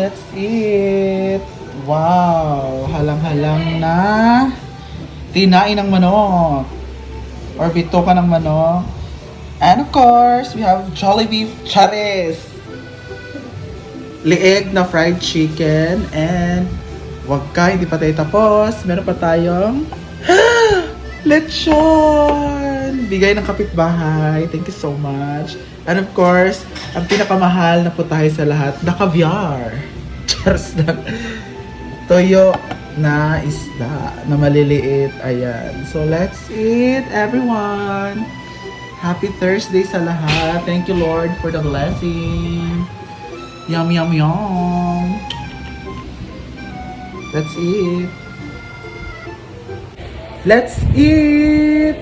let's eat. Wow, halang-halang na tinain ng manok or bitoka ng manok. And of course, we have Jollibee Charis. Lieg na fried chicken and wag ka, hindi pa tayo tapos. Meron pa tayong lechon! Bigay ng kapitbahay. Thank you so much. And of course, ang pinakamahal na putahe sa lahat, na caviar. Cheers na. Toyo na isda na maliliit. Ayan. So, let's eat, everyone. Happy Thursday sa lahat. Thank you, Lord, for the blessing. Yum, yum, yum. Let's eat. Let's eat.